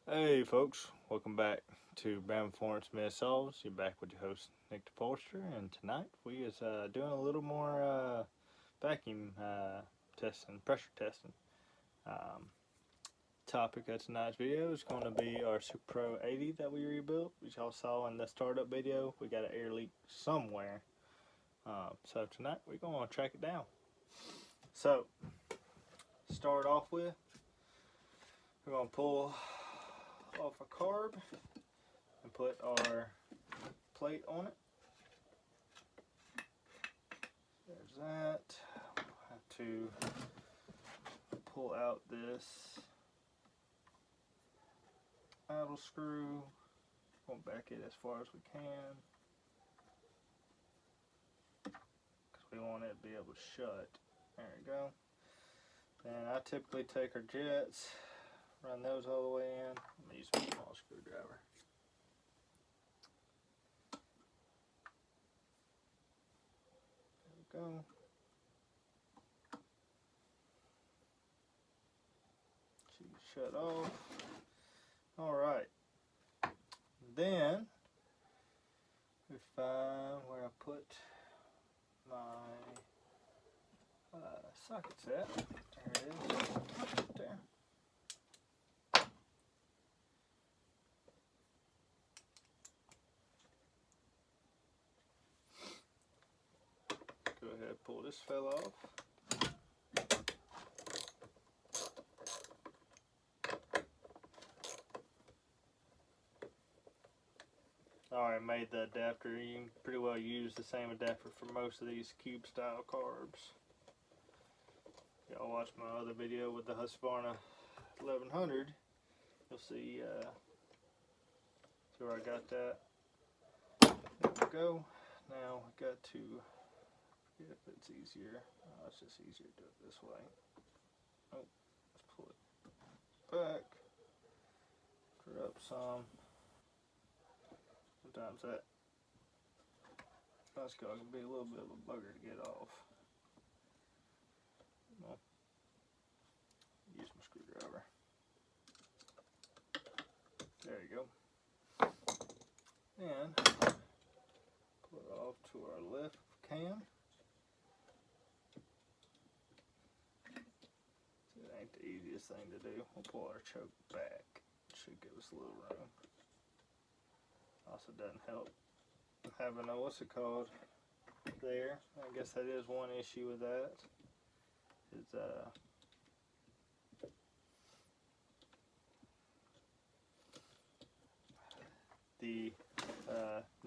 Hey folks, welcome back to Bam Florence Mid Solves. You're back with your host Nick DePolster, and tonight we is doing a little more vacuum testing, pressure testing. Um, Topic of tonight's video is going to be our Super Pro 80 that we rebuilt, which y'all saw in the startup video. We got an air leak somewhere, so tonight we're going to track it down. So, start off with, we're going to pull off a carb and put our plate on it. There's that. We'll have to pull out this idle screw. We'll back it as far as we can because we want it to be able to shut. There we go. Then I typically take our jets, run those all the way in. I'm going to use a small screwdriver. There we go. Should shut off. Alright. Then we find where I put my socket set. There it is. Right there. Go ahead and pull this fella off. Alright, made the adapter. You can pretty well use the same adapter for most of these cube style carbs. Y'all watch my other video with the Husqvarna 1100. You'll see where I got that. There we go. Now we got to, if it's easier, it's just easier to do it this way. Oh, let's pull it back. Screw up some. Sometimes that can be a little bit of a bugger to get off. Well, use my screwdriver. There you go. And pull it off to our left cam. It ain't the easiest thing to do. We'll pull our choke back. It should give us a little room. Also doesn't help having a, what's it called, there. I guess that is one issue with that. Is the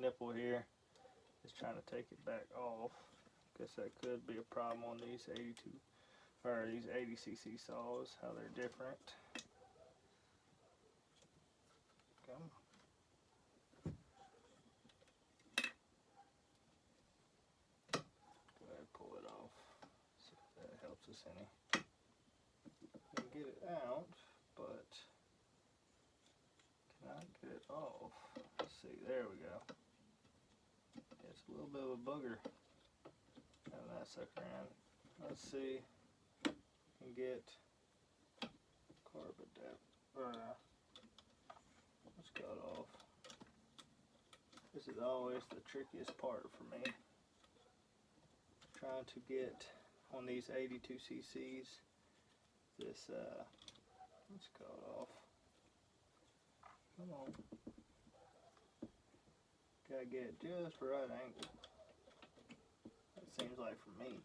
nipple here is trying to take it back off. Guess that could be a problem on these 82 or these 80cc saws, how they're different. Come on. Us any. You can get it out, but cannot get it off. Let's see, there we go. It's a little bit of a booger having that sucker in. Let's see if we can get carb adapter. Let's cut it off. This is always the trickiest part for me. Trying to get on these 82 cc's, this, let's cut it off. Come on. Gotta get it just the right angle. That seems like for me.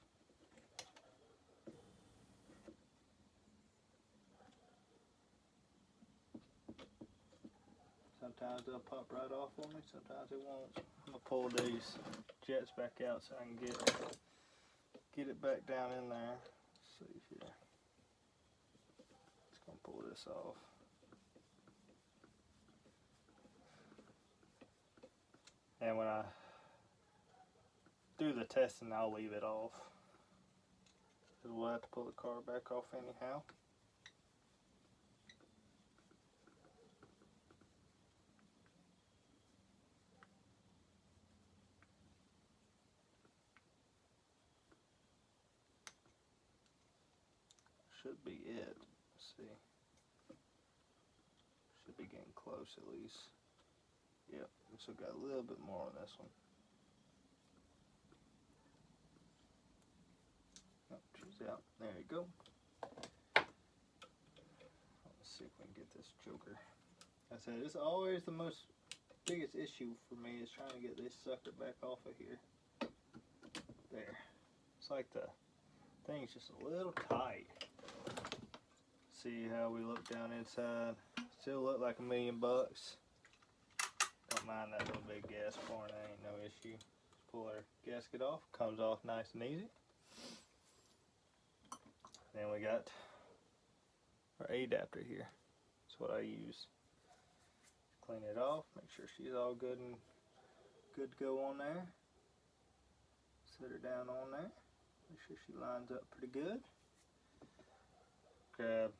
Sometimes they'll pop right off on me, sometimes it won't. I'm gonna pull these jets back out so I can get it back down in there. Let's see here. Just gonna pull this off. And when I do the testing, I'll leave it off, because we'll have to pull the car back off anyhow. Should be it. Let's see. Should be getting close at least. Yep, so got a little bit more on this one. Oh, she's out. There you go. Let's see if we can get this joker. I said it's always the biggest issue for me is trying to get this sucker back off of here. There. It's like the thing's just a little tight. See how we look down inside. Still look like $1,000,000. Don't mind that little big gas horn, that ain't no issue. Just pull our gasket off, comes off nice and easy. Then we got our adapter here. That's what I use. Clean it off, make sure she's all good to go on there. Set her down on there. Make sure she lines up pretty good. Grab,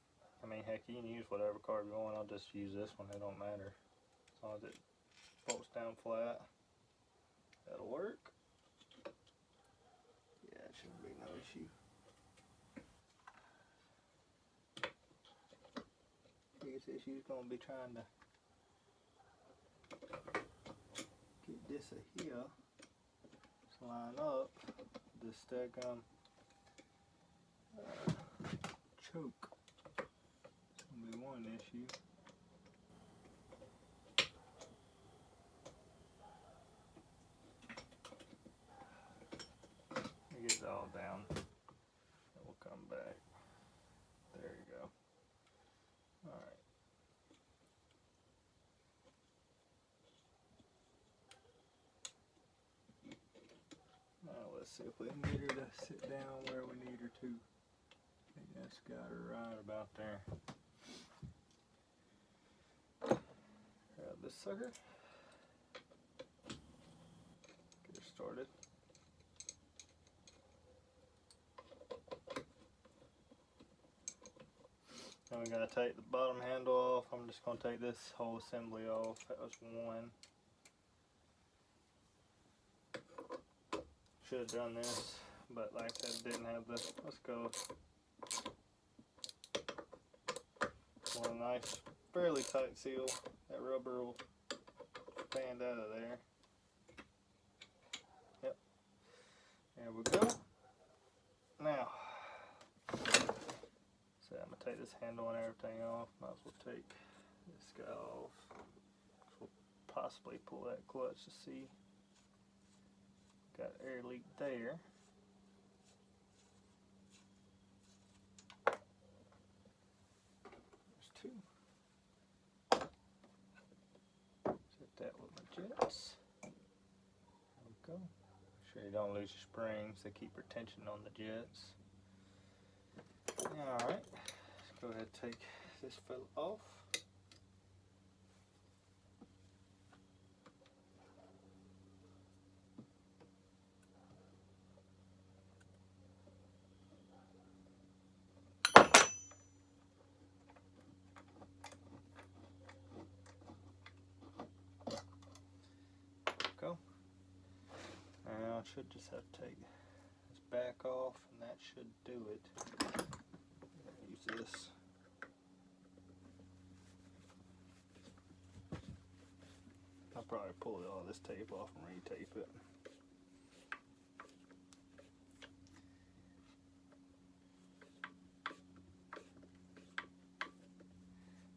heck, you can use whatever carb you want. I'll just use this one, it don't matter. As long as it bolts down flat, that'll work. Yeah, it shouldn't be no issue. Biggest issue is going to be trying to get this here to line up. This daggum choke. It's going to be one issue. Get it all down. And we'll come back. There you go. Alright. Now let's see if we can get her to sit down where we need her to. I think that's got her right about there. Grab this sucker. Get her started. Now we gotta take the bottom handle off. I'm just gonna take this whole assembly off. That was one. Should have done this, but like I said, didn't have the. Let's go. Want a nice, fairly tight seal. That rubber will expand out of there. Yep. There we go. Now. So I'm going to take this handle and everything off. Might as well take this guy off. We'll possibly pull that clutch to see. Got air leak there. There's two. Set that with my jets. There we go. Make sure you don't lose your springs. They keep retention on the jets. Alright, let's go ahead and take this fella off. Go. Now I should just have to take this back off and that should do it. Use this. I'll probably pull all this tape off and re-tape it.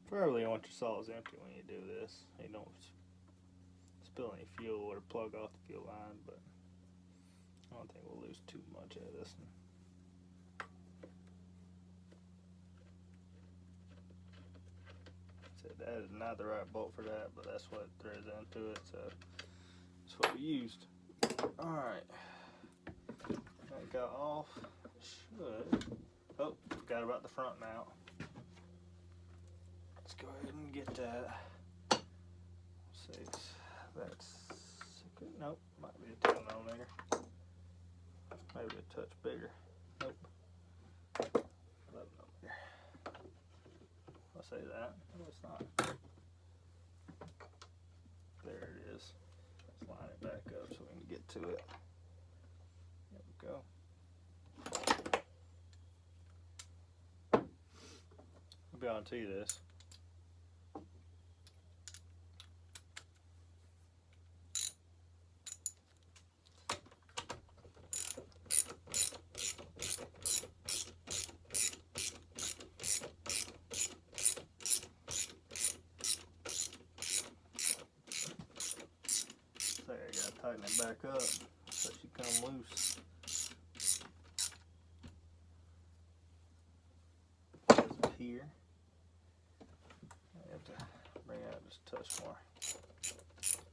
Preferably you want your saws empty when you do this. You don't spill any fuel or plug off the fuel line, but I don't think we'll lose too much out of this one. That is not the right bolt for that, but that's what threads into it, so that's what we used. Alright. That got off. Should. Oh, forgot about the front mount. Let's go ahead and get that. Let's see. That's. Nope. Might be a 10mm. Maybe a touch bigger. Nope. 11mm. I'll say that. No, it's not. There it is. Let's line it back up so we can get to it. There we go. I'll be able to see this. tighten it back up so she come loose. Here, I have to bring it out just a touch more.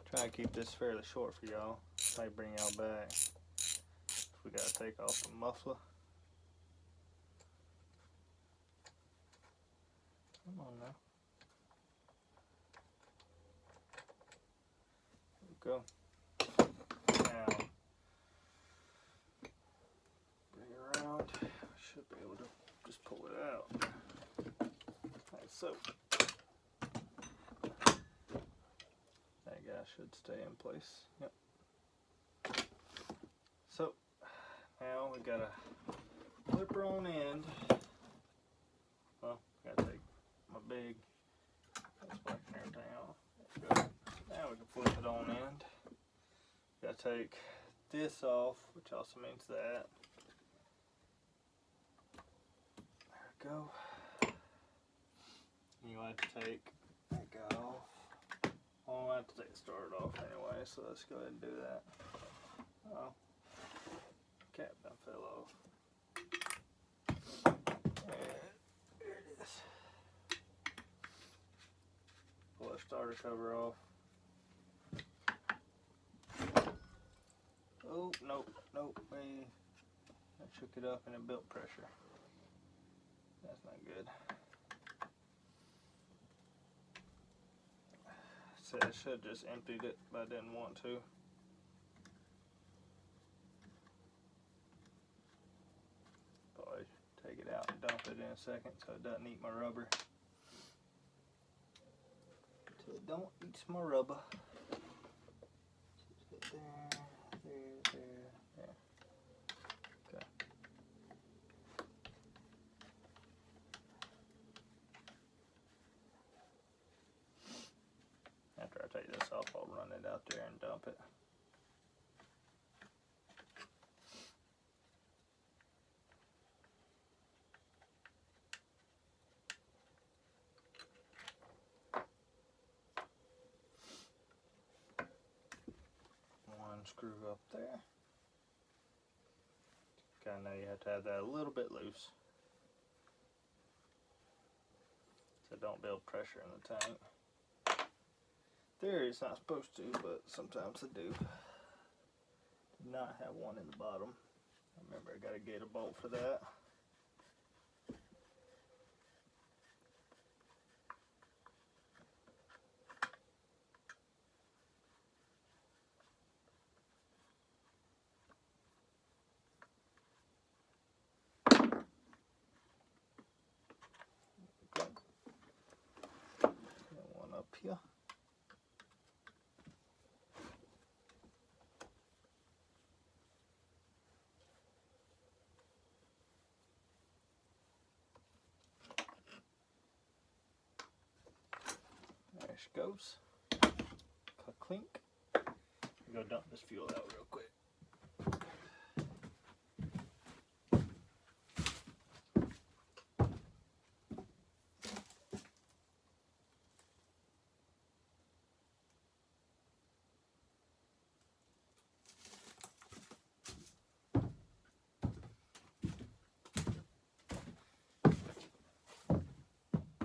Try to keep this fairly short for y'all. Might bring y'all back. We gotta take off the muffler. Come on now. There we go. Now, bring it around. Should be able to just pull it out. Like so. That guy should stay in place. Yep. So, now we got a flipper on end. Well, gotta take my big splash and everything off. Good. Now we can flip it on end. Gotta take this off, which also means that. There we go. You have to take that guy off. Well, I have to take it started off anyway, so let's go ahead and do that. Oh, cap done fell off. There it is. Pull our starter cover off. Oh, nope, I shook it up and it built pressure. That's not good. So I should have just emptied it, but I didn't want to. Probably take it out and dump it in a second so it doesn't eat my rubber. So it don't eat my rubber. Just hit there. Okay. After I take this off, I'll run it out there and dump it. One screw up there. Kind of know you have to have that a little bit loose, so don't build pressure in the tank. Theory, it's not supposed to, but sometimes I do. Did not have one in the bottom. Remember, I got a gator bolt for that. Got one up here. There she goes. Clink. Go dump this fuel out real quick.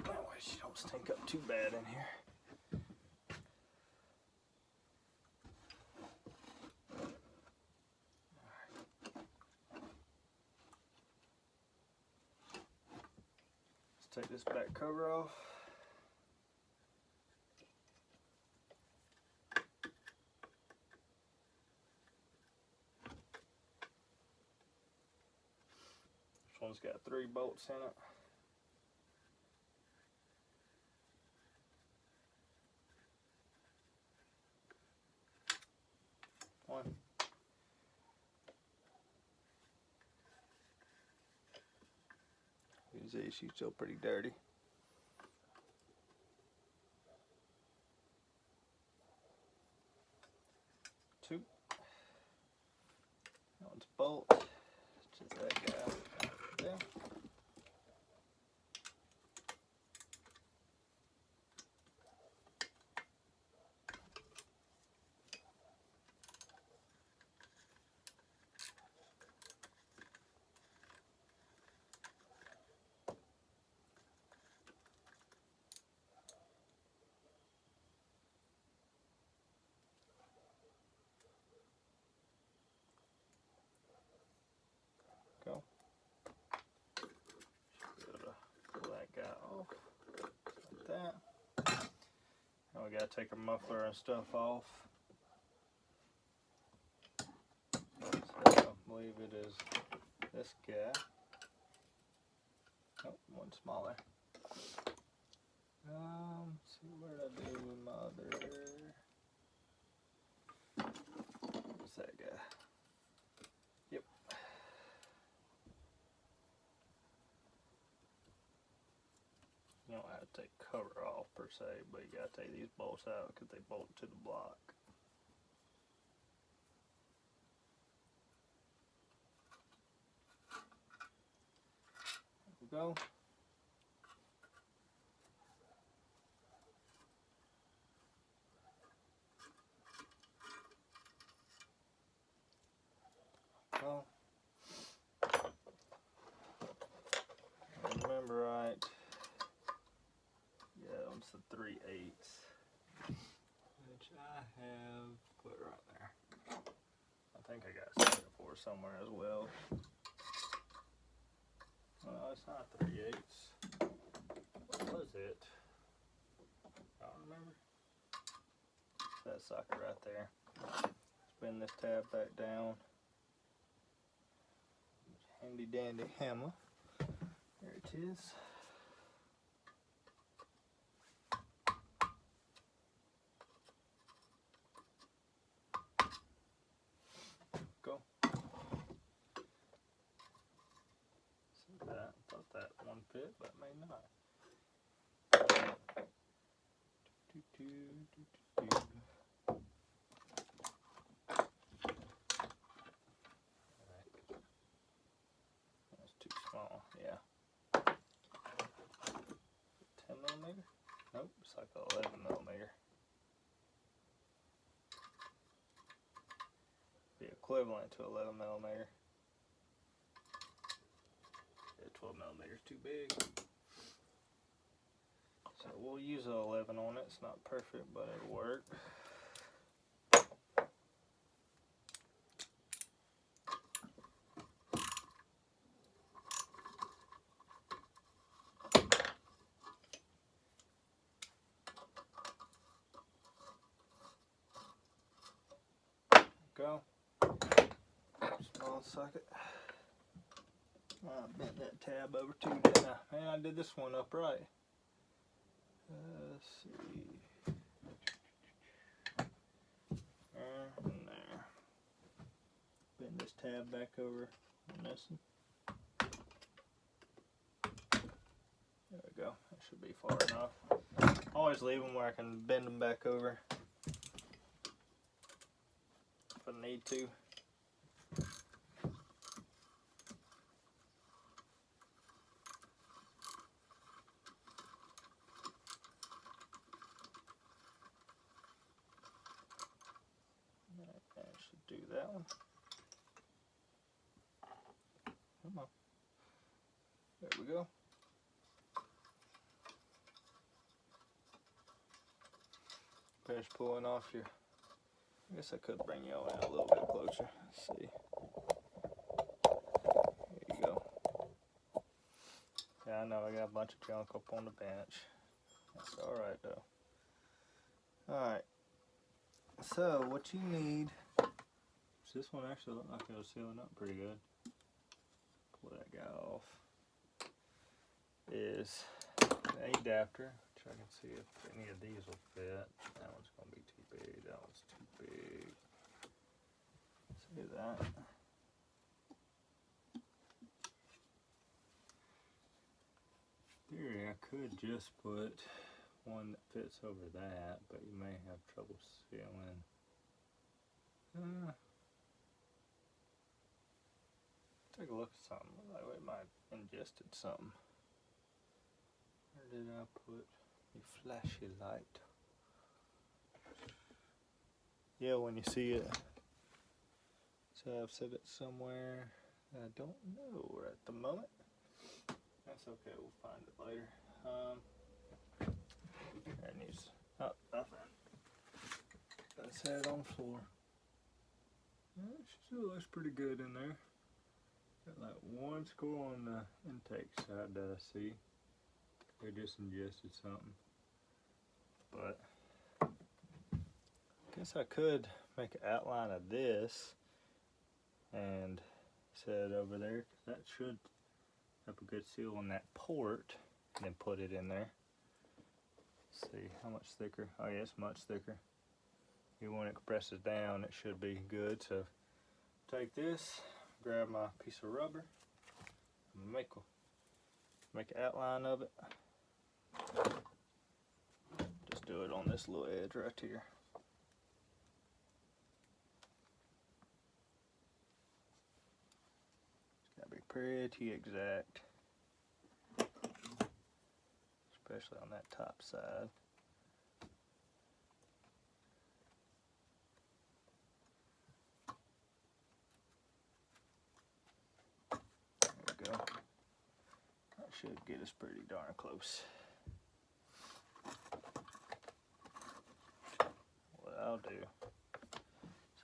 That way she don't stink up too bad in here. Take this back cover off. This one's got 3 bolts in it. One. You can see she's still pretty dirty. 2. That one's bolt. It's just that guy there. gotta take our muffler and stuff off. So I believe it is this guy. Oh, one smaller. Let's see, what did I do with my other? What's that guy? Yep. You don't have to take cover off per se, but you gotta take these bolts out because they bolt to the block. There we go. Well, remember right, yeah, it's the 3/8, which I have put right there. I think I got 4 somewhere as well. Well, it's not 3/8. What was it? I don't remember. It's that socket right there. Spin this tab back down. Handy dandy hammer. There it is. Go. See that? Thought that one fit, but may not. That's too small, yeah. 10 millimeter? Nope, it's like 11 millimeter. Be equivalent to 11 millimeter. Yeah, 12 millimeters too big. So we'll use an 11 on it. It's not perfect, but it'll work. Go. Small socket. I bent that tab over too, didn't I? Man, I did this one upright. Let's see. There and there. Bend this tab back over on this one. There we go. That should be far enough. Always leave them where I can bend them back over if I need to. That should do that one. Come on. There we go. Finish pulling off your. I guess I could bring you all in a little bit closer. Let's see. There you go. Yeah, I know I got a bunch of junk up on the bench. That's alright though. Alright. So what you need. This one actually looked like it was sealing up pretty good. Pull that guy off. Is an adapter, which I can see if any of these will fit. That one's going to be too big. That one's too big. See that? In theory, I could just put one that fits over that, but you may have trouble sealing. Take a look at something. Like we might have ingested something. Where did I put the flashy light? Yeah, when you see it. So I've set it somewhere. I don't know at the moment. That's okay. We'll find it later. There it needs. Oh, nothing. Let's set it on the floor. It still looks pretty good in there. Got like one score on the intake side that I see. They just ingested something. But guess I could make an outline of this and set it over there. That should have a good seal on that port, and then put it in there. Let's see how much thicker. Oh yeah, it's much thicker. When it compresses down, it should be good. So take this, grab my piece of rubber, make an outline of it. Just do it on this little edge right here. It's gotta be pretty exact, especially on that top side. There we go. That should get us pretty darn close. What I'll do,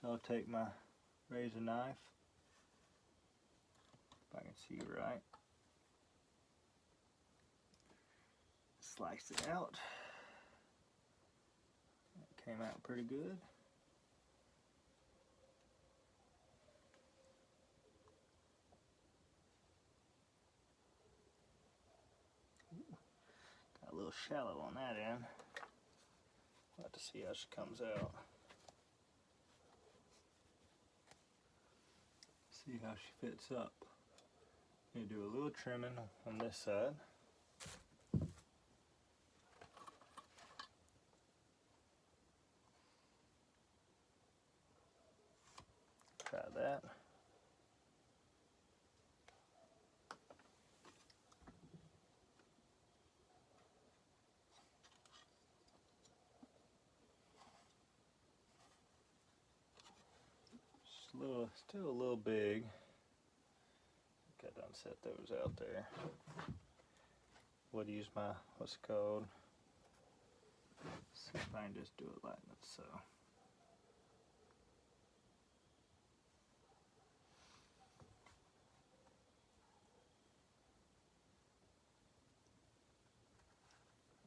so I'll take my razor knife, if I can see right, slice it out. It came out pretty good. Got a little shallow on that end. We'll have to see how she comes out. See how she fits up. You do a little trimming on this side. Try that. Still a little big. I think I done set those out there. Would use my, what's it called? Let's see if I can just do it like that. So.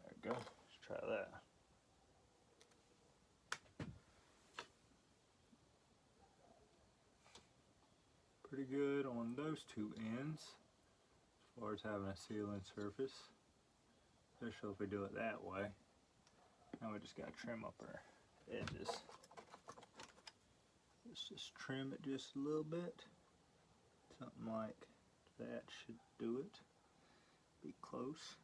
There we go. Let's try that. Pretty good on those two ends as far as having a sealing surface, especially if we do it that way. Now we just got to trim up our edges. Let's just trim it just a little bit. Something like that should do it. Be close.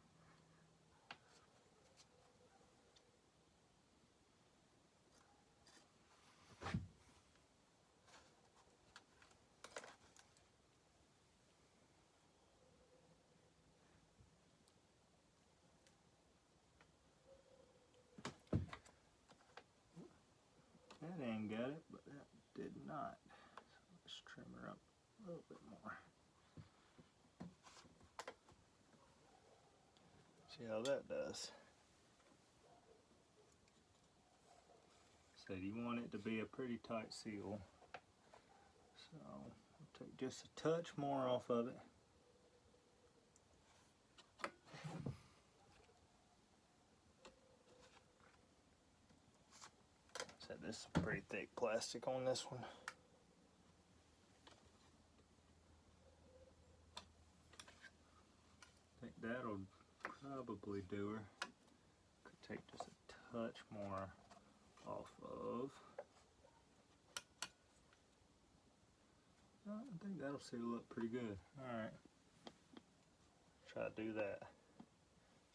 That end got it, but that did not. So let's trim her up a little bit more. See how that does. So you want it to be a pretty tight seal. So I'll take just a touch more off of it. So this is pretty thick plastic on this one. I think that'll probably do her. Could take just a touch more off of. I think that'll seal up pretty good. Alright. Try to do that.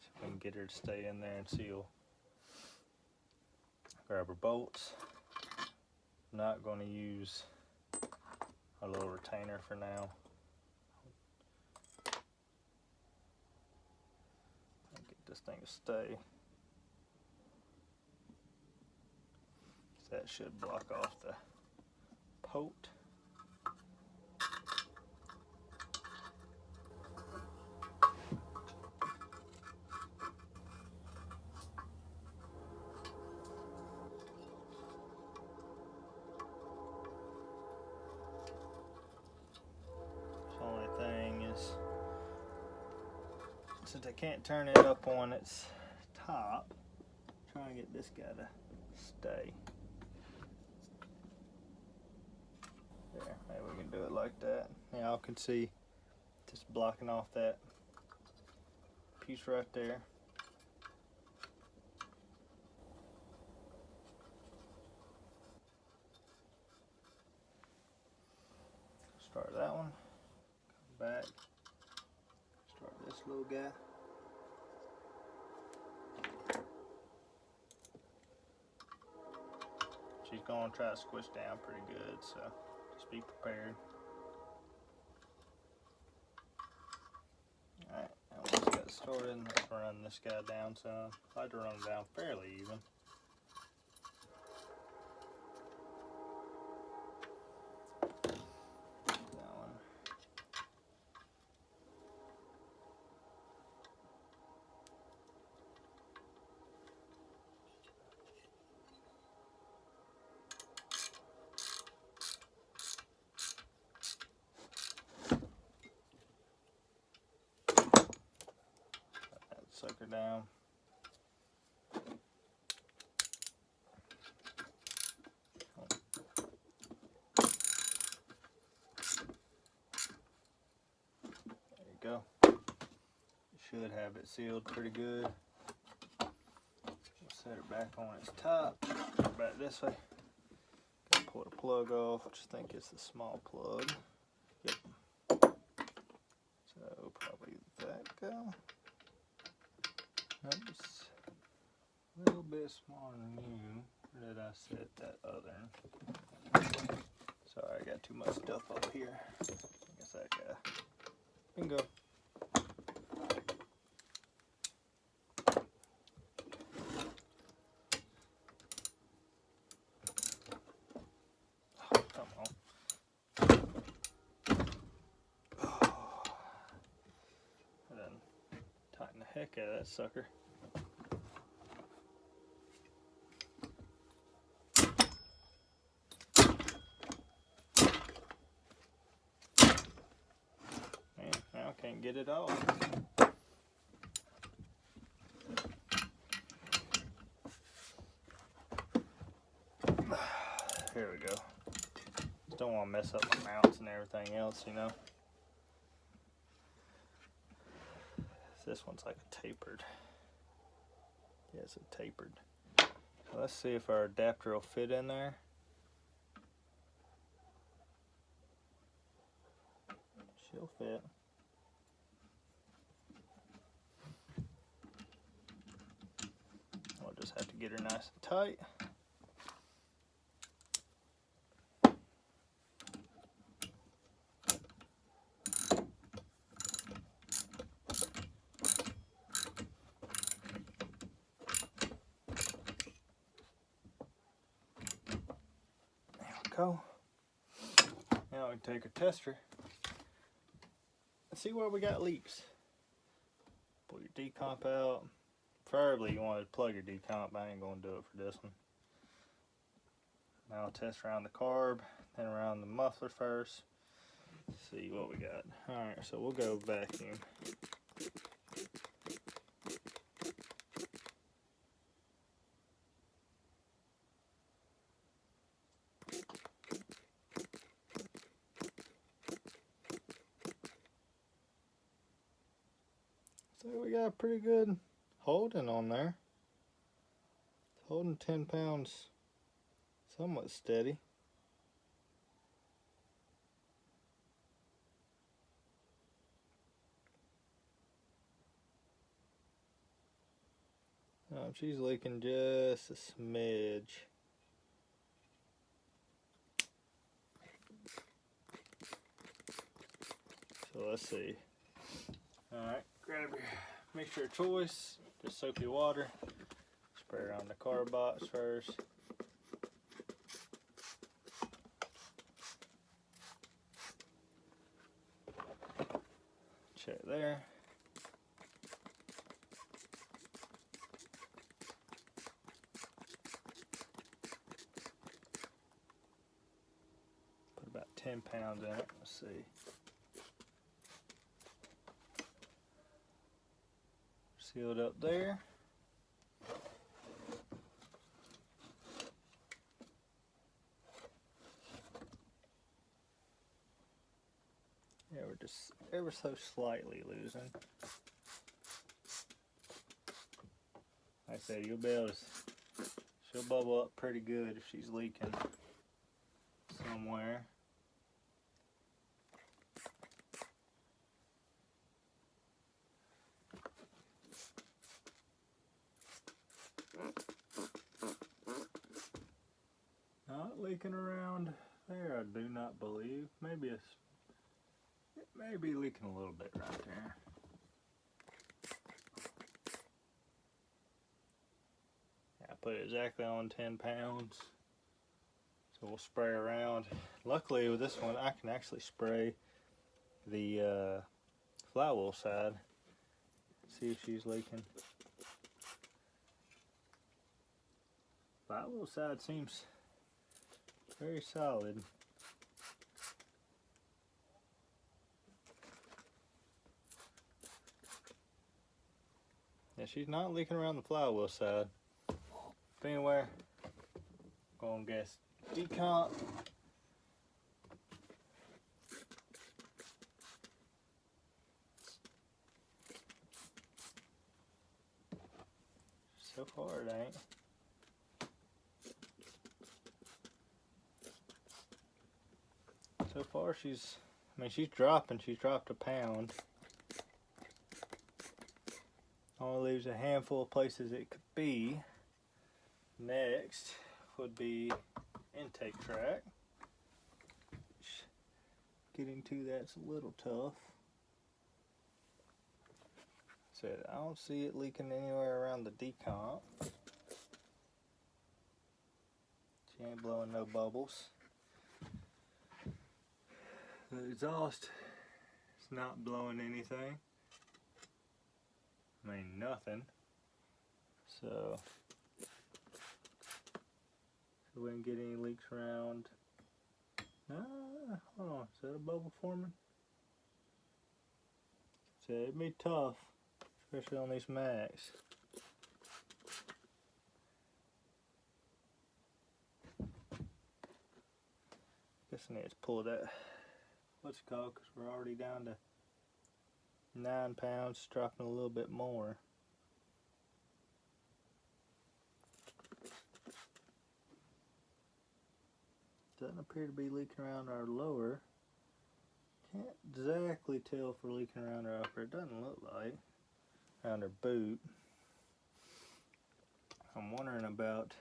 See if we can get her to stay in there and seal. Grab her bolts. I'm not going to use a little retainer for now. Get this thing to stay. That should block off the pote. The only thing is, since I can't turn it up on its top, I'm trying to get this guy to stay. There, maybe we can do it like that. Now y'all can see just blocking off that piece right there. Start that one, come back, start this little guy. She's going to try to squish down pretty good, so just be prepared. Alright, now once we got started, let's run this guy down some. I like to run him down fairly even. That one. Sucker down. There you go. You should have it sealed pretty good. We'll set it back on its top. Back this way. Gotta pull the plug off, which I think is the small plug. Yep. So probably that go. Oops. A little bit smaller than you. Where did I set that other? Sorry, I got too much stuff up here. I guess that guy. Bingo. Oh, come on. Oh. And then tighten the heck out of that sucker. Can't get it off. Here we go. Just don't want to mess up my mounts and everything else, you know. This one's like a tapered. Yeah, it's a tapered. So let's see if our adapter will fit in there. She'll fit. We'll just have to get her nice and tight. There we go. Now we can take our tester and see where we got leaks. Pull your decomp out. Preferably you want to plug your decomp, but I ain't going to do it for this one. Now I'll test around the carb, then around the muffler first. See what we got. Alright, so we'll go vacuum. So we got a pretty good holding on there. It's holding 10 pounds somewhat steady. She's leaking just a smidge. So let's see. Alright, grab your mixture of choice, just soapy water, spray around the carb box first. Check there. Put about 10 pounds in it, let's see. Sealed up there. just ever so slightly losing. Like I said, you'll be able to, she'll bubble up pretty good if she's leaking somewhere. Not leaking around there, I do not believe. Maybe it may be leaking a little bit right there. I put it exactly on 10 pounds. So we'll spray around. Luckily with this one, I can actually spray the flywheel side. See if she's leaking. Flywheel side seems very solid. Yeah, she's not leaking around the flywheel side. But anyway, I'm gonna guess decomp. So far it ain't. So far she's dropping. She's dropped a pound. Only leaves a handful of places it could be. Next would be intake track. Getting to that's a little tough. Said I don't see it leaking anywhere around the decomp. She ain't blowing no bubbles. The exhaust is not blowing anything. I mean nothing. So we didn't get any leaks around. Hold on, is that a bubble forming? So it'd be tough, especially on these Macs. Guess I need to pull that, what's it called, because we're already down to 9 pounds, dropping a little bit more. Doesn't appear to be leaking around our lower. Can't exactly tell if we're leaking around our upper. It doesn't look like. Around our boot. I'm wondering about,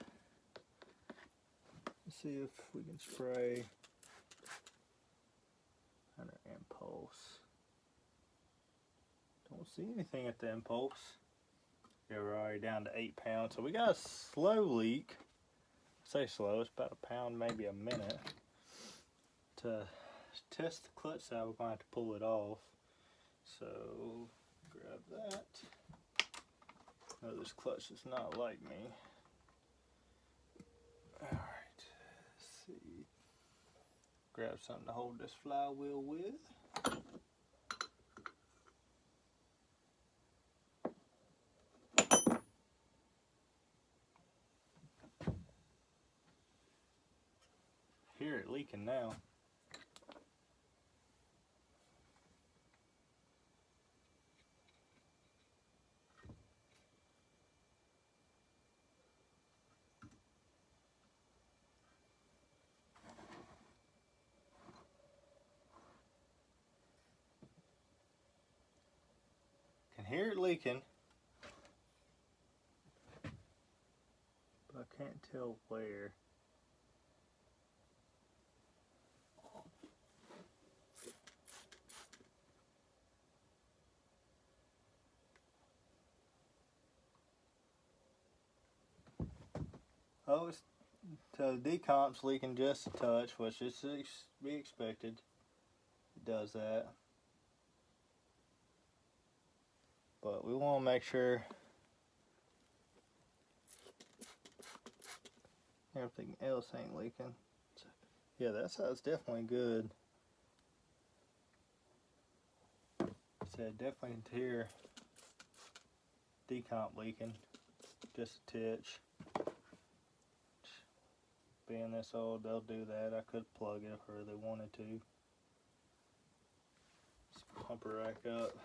let's see if we can spray under impulse. Don't see anything at the impulse. Yeah, we're already down to 8 pounds. So we got a slow leak. I say slow, it's about a pound, maybe a minute. To test the clutch side, we're going to have to pull it off. So, grab that. No, this clutch does not like me. Alright, let's see. Grab something to hold this flywheel with. Hear it leaking now. Can hear it leaking, but I can't tell where. Oh, it's, so the decomp's leaking just a touch, which is to be expected. It does that. But we want to make sure everything else ain't leaking. So, yeah, that side's definitely good. Said definitely can hear decomp leaking, just a titch. Being this old, they'll do that. I could plug it if I really wanted to. pump her rack up.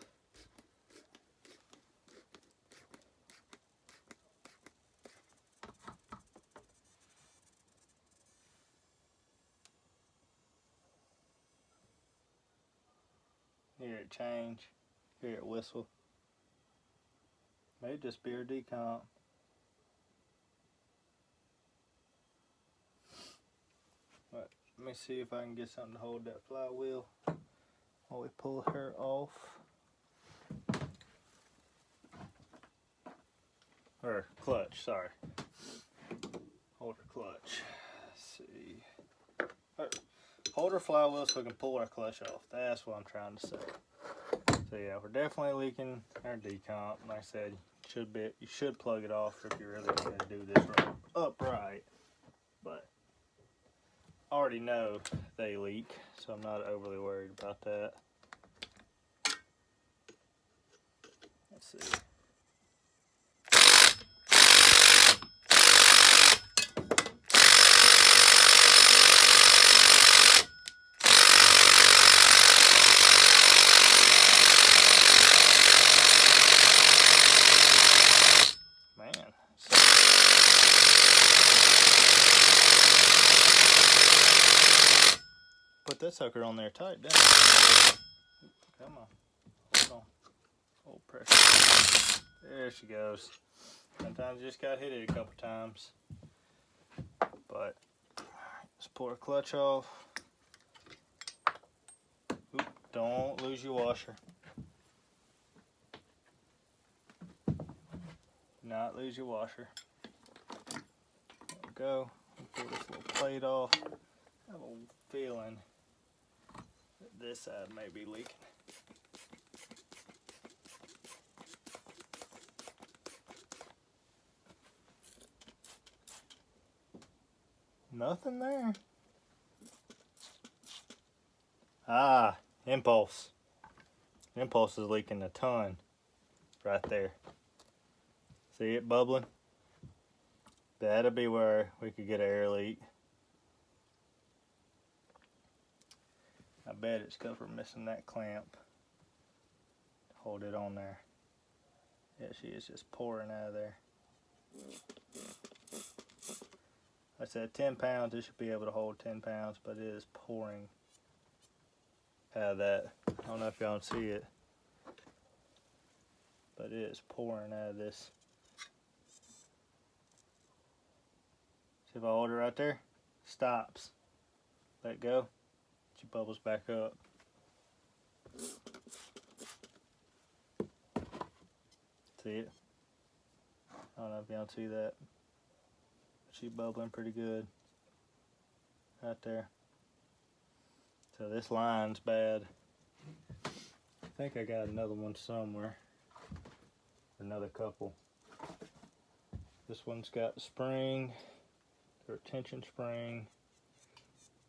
Hear it change, hear it whistle. May just be her decomp. But let me see if I can get something to hold that flywheel while we pull her off. Or clutch, sorry. Hold her clutch. Let's see. Hold her flywheel so we can pull our clutch off. That's what I'm trying to say. So yeah, we're definitely leaking our decomp. Like I said, you should plug it off if you're really going to do this upright. But I already know they leak, so I'm not overly worried about that. Let's see. Put that sucker on there tight down. Come on. Hold on. Hold pressure. There she goes. Sometimes you just gotta hit it a couple times. But let's pull our clutch off. Oop, don't lose your washer. Not lose your washer. There we go. Pull this little plate off. I have a feeling that this side may be leaking. Nothing there. Ah, impulse. Impulse is leaking a ton right there. See it bubbling? That'll be where we could get an air leak. I bet it's because we're missing that clamp. Hold it on there. Yeah, she is just pouring out of there. I said 10 pounds, it should be able to hold 10 pounds, but it is pouring out of that. I don't know if y'all can see it, but it is pouring out of this. See if I hold it right there? Stops. Let go. She bubbles back up. See it? I don't know if y'all see that. She's bubbling pretty good. Right there. So this line's bad. I think I got another one somewhere. Another couple. This one's got the spring, the retention spring.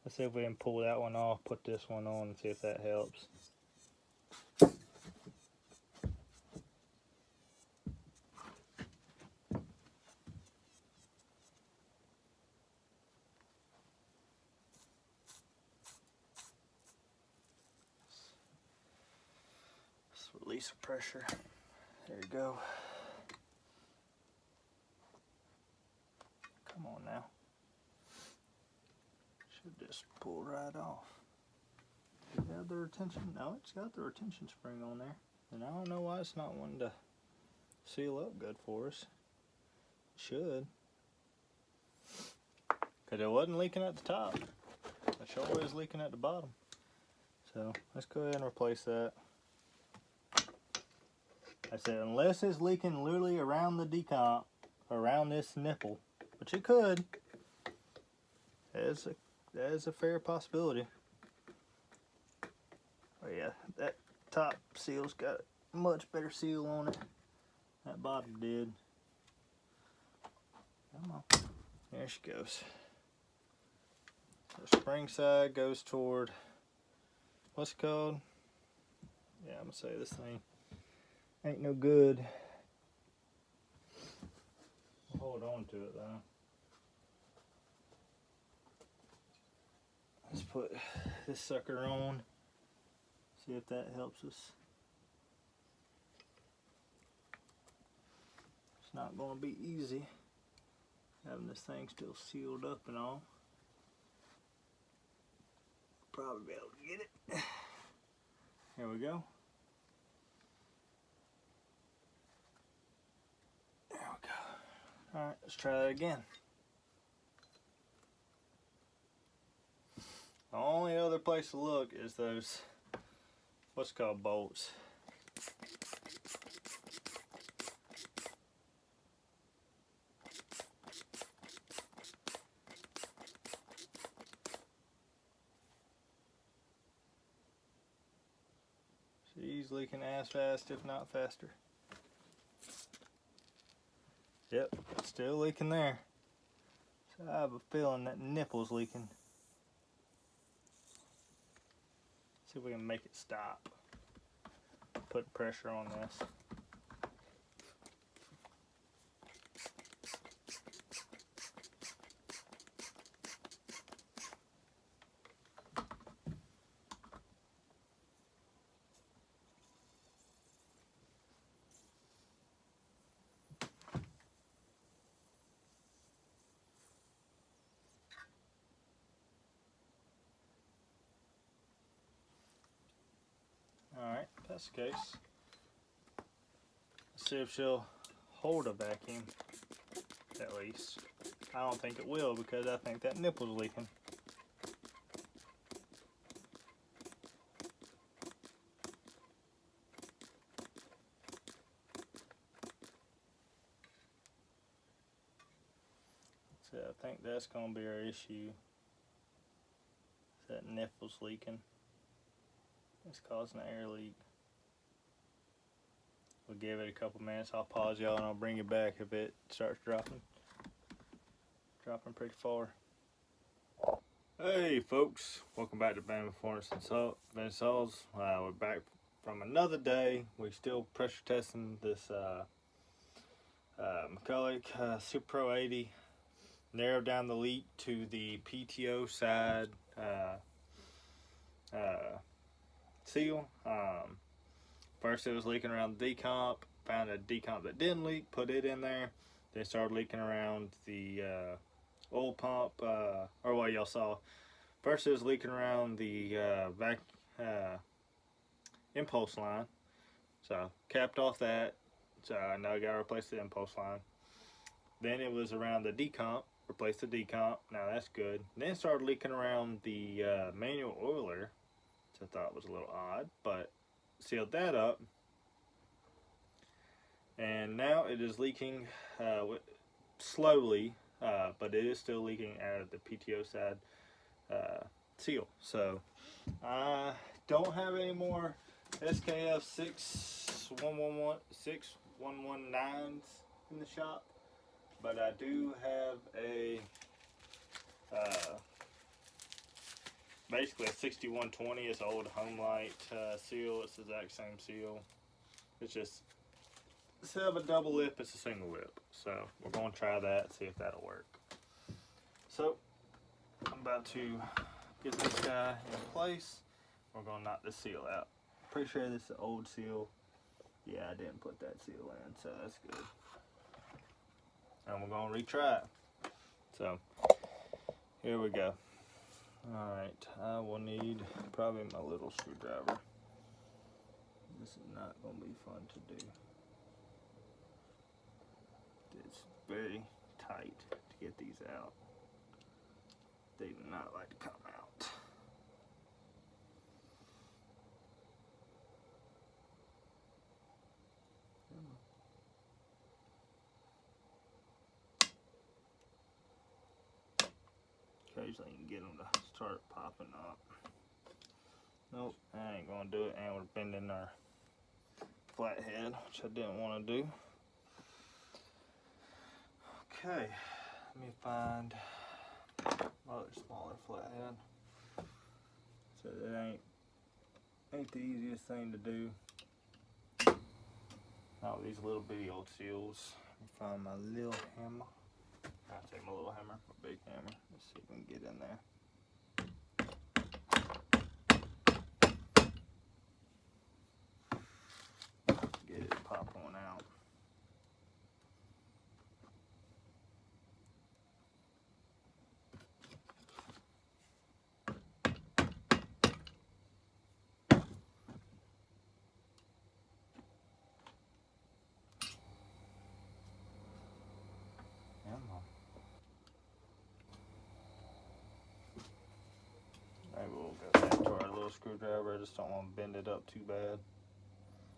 Let's see if we can pull that one off, put this one on, and see if that helps. Let's release the pressure. There you go. Come on now. Should just pull right off. Does it have the retention? No, it's got the retention spring on there. And I don't know why it's not wanting to seal up good for us. It should. Because it wasn't leaking at the top. It sure is leaking at the bottom. So let's go ahead and replace that. I said unless it's leaking literally around the decomp, around this nipple, which it could. That is a fair possibility. Oh yeah, that top seal's got a much better seal on it. That bottom did. Come on. There she goes. The spring side goes toward, what's it called? Yeah, I'm gonna say this thing ain't no good. I'll hold on to it though. Let's put this sucker on See if that helps us. It's not going to be easy having this thing still sealed up and all. Probably be able to get it. Here we go. There we go. Alright, let's try that again. The only other place to look is those, what's called bolts. She's leaking as fast, if not faster. Yep, still leaking there. So I have a feeling that nipple's leaking. See if we can make it stop. Put pressure on this. Alright, if that's the case. Let's see if she'll hold a vacuum, at least. I don't think it will because I think that nipple's leaking. So I think that's going to be our issue. That nipple's leaking. It's causing an air leak. We'll give it a couple minutes. I'll pause y'all and I'll bring you back if it starts dropping. Dropping pretty far. Hey folks, welcome back to Bam Performance and Saws. We're back from another day. We're still pressure testing this Mcculloch Super Pro 80. Narrowed down the leak to the PTO side seal. First it was leaking around the decomp. Found a decomp that didn't leak, put it in there. Then started leaking around the oil pump, or what y'all saw. First it was leaking around the impulse line. So capped off that. So now I gotta replace the impulse line. Then it was around the decomp. Replaced the decomp. Now that's good. Then it started leaking around the manual oiler, which I thought was a little odd, but sealed that up. And now it is leaking slowly, but it is still leaking out of the PTO side seal. So I don't have any more SKF 6119s in the shop, but I do have a basically a 6120. It's an old Homelight seal. It's the exact same seal. It's just, instead of a double lip, it's a single lip. So we're going to try that, see if that'll work. So I'm about to get this guy in place. We're going to knock this seal out. Pretty sure this is an old seal. Yeah, I didn't put that seal in, so that's good. And we're going to retry it. So here we go. Alright, I will need probably my little screwdriver. This is not going to be fun to do. It's very tight to get these out. They do not like to come out. Occasionally you can get them to start popping up. Nope, I ain't gonna do it, and we're bending our flathead, which I didn't want to do. Okay, let me find another smaller flathead. So that ain't the easiest thing to do. Not with these little bitty old seals. Let me find my little hammer. I'll take my little hammer, my big hammer. Let's see if we can get in there. screwdriver. I just don't want to bend it up too bad.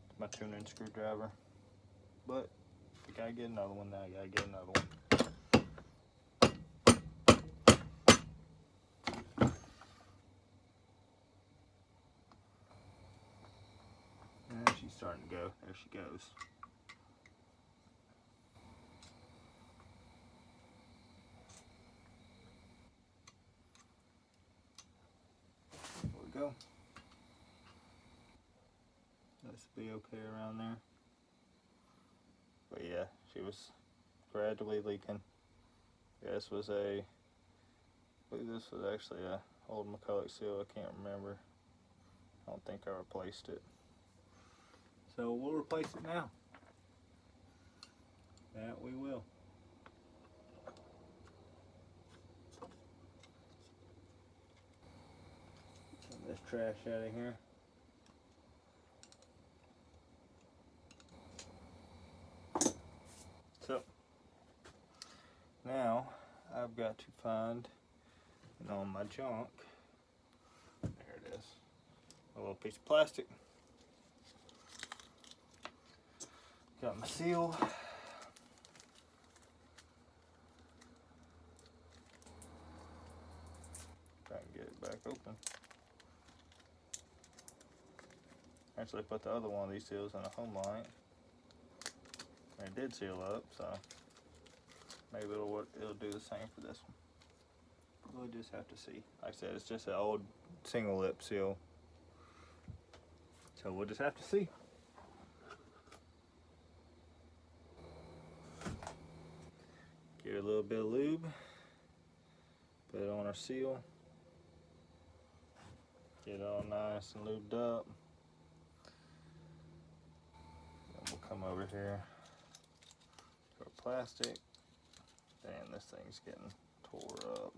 It's my tuning screwdriver. But if I gotta get another one, now I gotta get another one. And she's starting to go. There she goes. There we go. This will be okay around there. But yeah, she was gradually leaking. This was I believe this was actually a old Mcculloch seal. I can't remember. I don't think I replaced it. So we'll replace it now. That we will. Get this trash out of here. So now I've got to find, on my junk, there it is, a little piece of plastic. Got my seal. Try and get it back open. Actually put the other one of these seals in a home light. And it did seal up, so maybe it'll do the same for this one. We'll just have to see. Like I said, it's just an old single lip seal. So we'll just have to see. Give it a little bit of lube. Put it on our seal. Get it all nice and lubed up. Then we'll come over here to our plastic. Damn, this thing's getting tore up.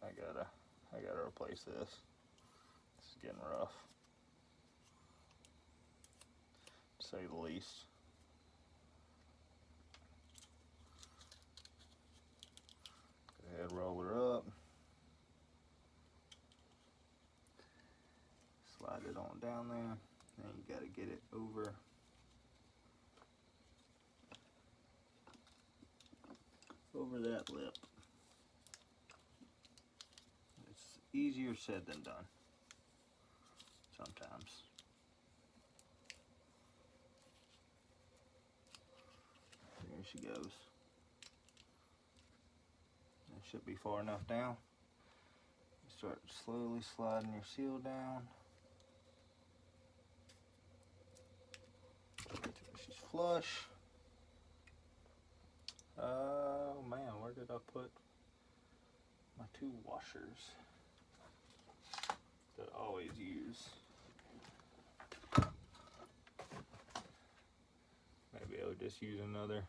I gotta replace this. This is getting rough, to say the least. Go ahead, roll her up. Slide it on down there. Then you gotta get it over that lip. It's easier said than done sometimes. There she goes. It should be far enough down. You start slowly sliding your seal down. She's flush. Oh man, where did I put my two washers that I always use? Maybe I would just use another.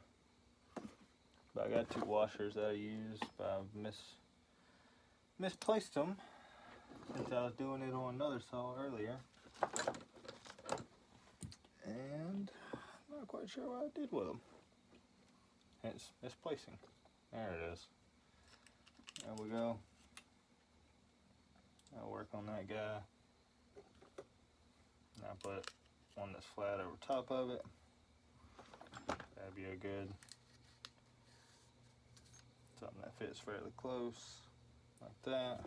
But I got two washers that I use, but I've misplaced them since I was doing it on another saw earlier. And I'm not quite sure what I did with them. Hence misplacing. There it is. There we go. I'll work on that guy. Now put one that's flat over top of it. That'd be a good something that fits fairly close, like that.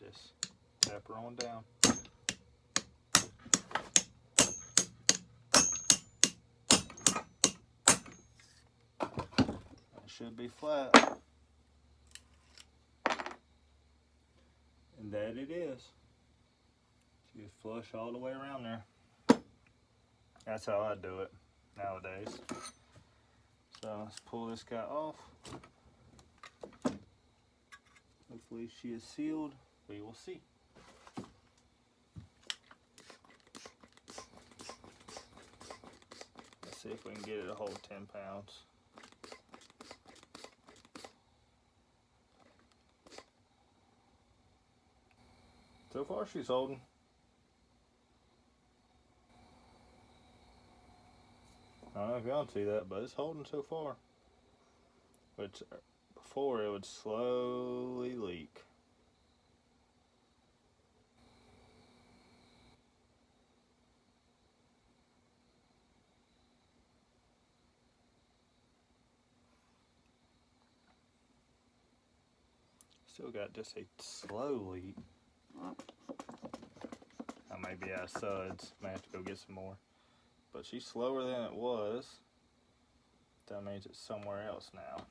Just tap her on down. Should be flat. And that it is. Just flush all the way around there. That's how I do it nowadays. So let's pull this guy off. Hopefully she is sealed. We will see. Let's see if we can get it to hold 10 pounds. So far she's holding. I don't know if y'all see that, but it's holding so far. Which before it would slowly leak. Still got just a slow leak. I may be out of suds. May have to go get some more. But she's slower than it was. That means it's somewhere else now.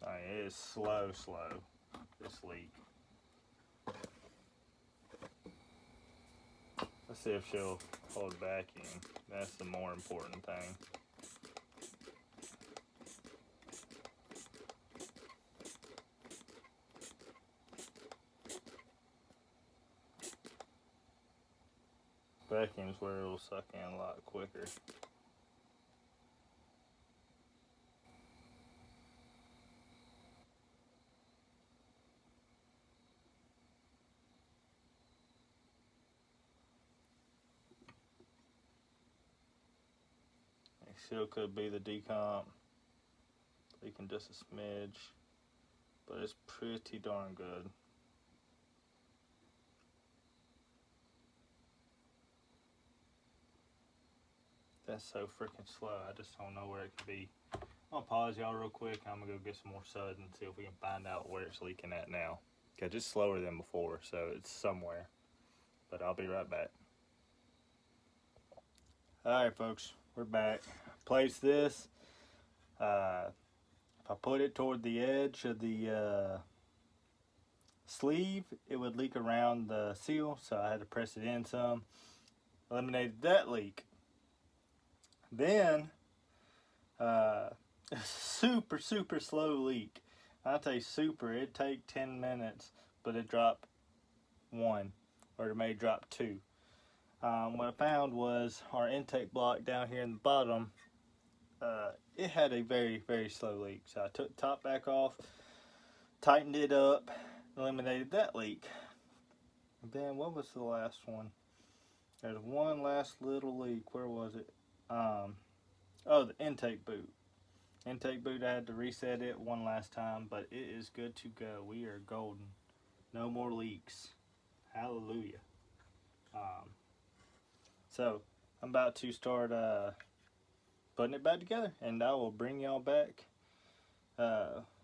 I mean, it is slow, this leak. Let's see if she'll hold back in. That's the more important thing. Vacuum's where it'll suck in a lot quicker. It still could be the decomp, leaking just a smidge, but it's pretty darn good. That's so freaking slow. I just don't know where it could be. I'll pause y'all real quick. I'm gonna go get some more suds and see if we can find out where it's leaking at now. Cause it's slower than before, so it's somewhere. But I'll be right back. Alright folks, we're back. Place this. If I put it toward the edge of the sleeve, it would leak around the seal, so I had to press it in some. Eliminated that leak. Then, super slow leak. I'll tell you super, it'd take 10 minutes, but it dropped 1, or it may drop 2. What I found was our intake block down here in the bottom, it had a very slow leak. So I took the top back off, tightened it up, eliminated that leak. And then what was the last one? There's one last little leak. Where was it? Oh, the intake boot. Intake boot, I had to reset it one last time, but it is good to go. We are golden. No more leaks. Hallelujah. So I'm about to start putting it back together, and I will bring y'all back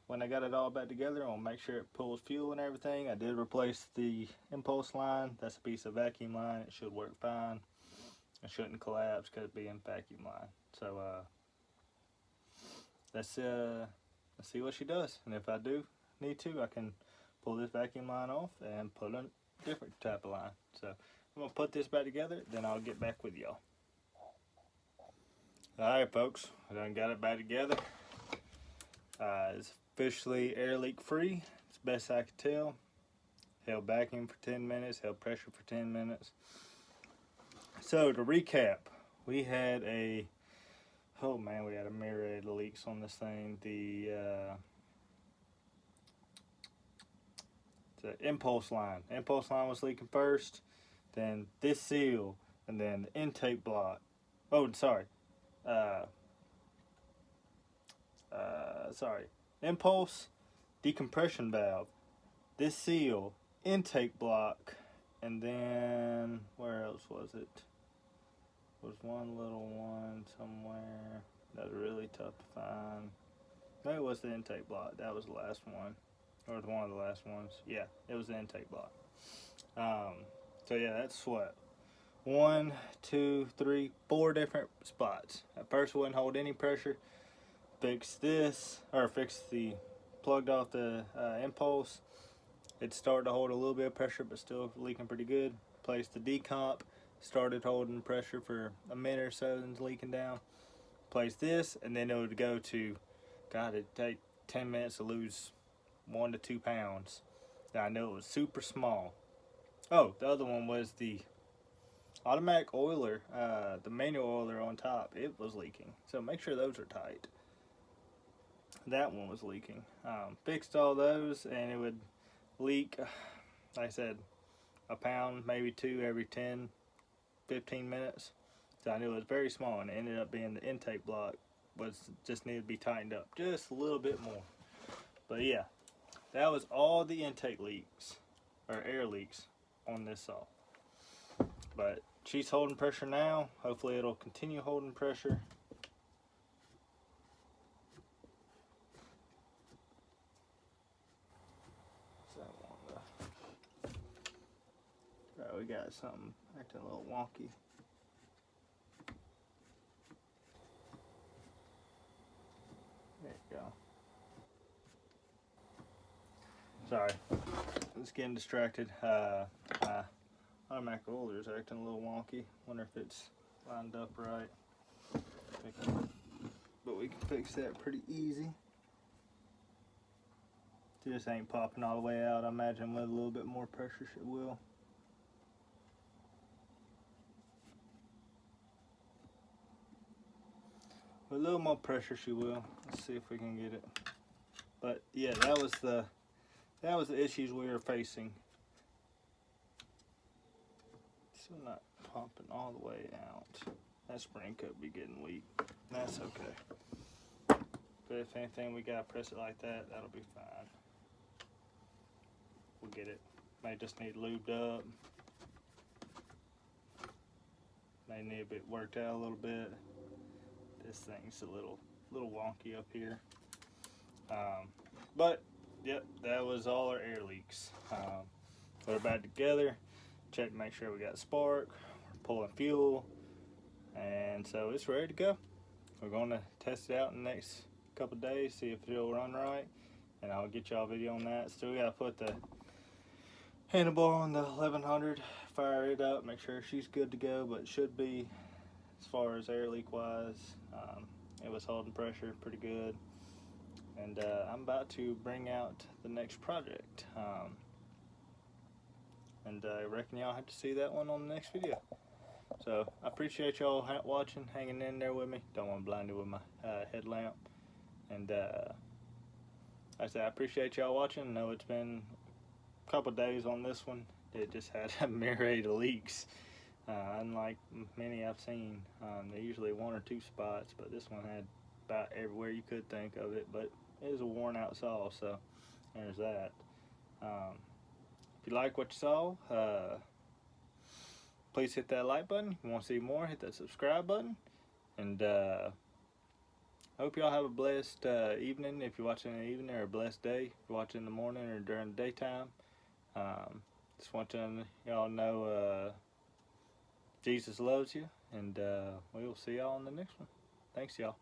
when I got it all back together. I'll make sure it pulls fuel and everything. I did replace the impulse line. That's a piece of vacuum line. It should work fine. It shouldn't collapse because it being vacuum line. So let's see what she does, and if I do need to, I can pull this vacuum line off and put a different type of line. So I'm gonna put this back together, then I'll get back with y'all. Alright folks, I done got it back together. It's officially air leak free, it's best I could tell. Held vacuum for 10 minutes, held pressure for 10 minutes. So to recap, we had a myriad of leaks on this thing. The impulse line was leaking first, then this seal, and then the intake block. Oh, sorry. Impulse, decompression valve, this seal, intake block, and then where else was it? Was one little one somewhere that was really tough to find. Maybe it was the intake block. That was the last one, or one of the last ones. Yeah, it was the intake block. So yeah, that's what, 1, 2, 3, 4 different spots. At first, wouldn't hold any pressure. Fixed this, or fixed the, plugged off the impulse. It started to hold a little bit of pressure, but still leaking pretty good. Placed the decomp, started holding pressure for a minute or so, and leaking down. Placed this, and then it would go to, God, it'd take 10 minutes to lose 1 to 2 pounds. Now, I know it was super small. Oh, the other one was the automatic oiler, the manual oiler on top. It was leaking, so make sure those are tight. That one was leaking. Fixed all those, and it would leak, like I said, a pound, maybe 2 every 10, 15 minutes. So I knew it was very small, and it ended up being the intake block just needed to be tightened up just a little bit more. But yeah, that was all the intake leaks, or air leaks, on this saw. But she's holding pressure now. Hopefully it'll continue holding pressure. got something acting a little wonky. There you go. Sorry, just getting distracted. My automatic oiler is acting a little wonky. Wonder if it's lined up right. But we can fix that pretty easy. Just ain't popping all the way out. I imagine with a little bit more pressure it will. With a little more pressure she will. Let's see if we can get it. But yeah, that was the issues we were facing. Still not pumping all the way out. That spring could be getting weak. That's okay. But if anything, we gotta press it like that. That'll be fine. We'll get it. May just need lubed up. May need a bit worked out a little bit. This thing's a little wonky up here. But yep, that was all our air leaks. Put it back together. Check to make sure we got spark. We're pulling fuel, and so it's ready to go. We're going to test it out in the next couple of days, see if it'll run right, and I'll get y'all a video on that. Still got to put the handlebar on the 1100, fire it up, make sure she's good to go, but it should be, as far as air leak wise. It was holding pressure pretty good, and I'm about to bring out the next project, and I reckon y'all have to see that one on the next video. So I appreciate y'all watching, hanging in there with me. Don't want to blind you with my headlamp. And like I said, I appreciate y'all watching. I know it's been a couple days on this one. It just had a myriad of leaks. Unlike many I've seen, they're usually one or two spots, but this one had about everywhere you could think of it. But it is a worn out saw, so there's that. If you like what you saw, please hit that like button. If you want to see more, hit that subscribe button. And I hope y'all have a blessed evening if you're watching in the evening, or a blessed day if you're watching in the morning or during the daytime. Just want y'all know Jesus loves you, and we'll see y'all in the next one. Thanks, y'all.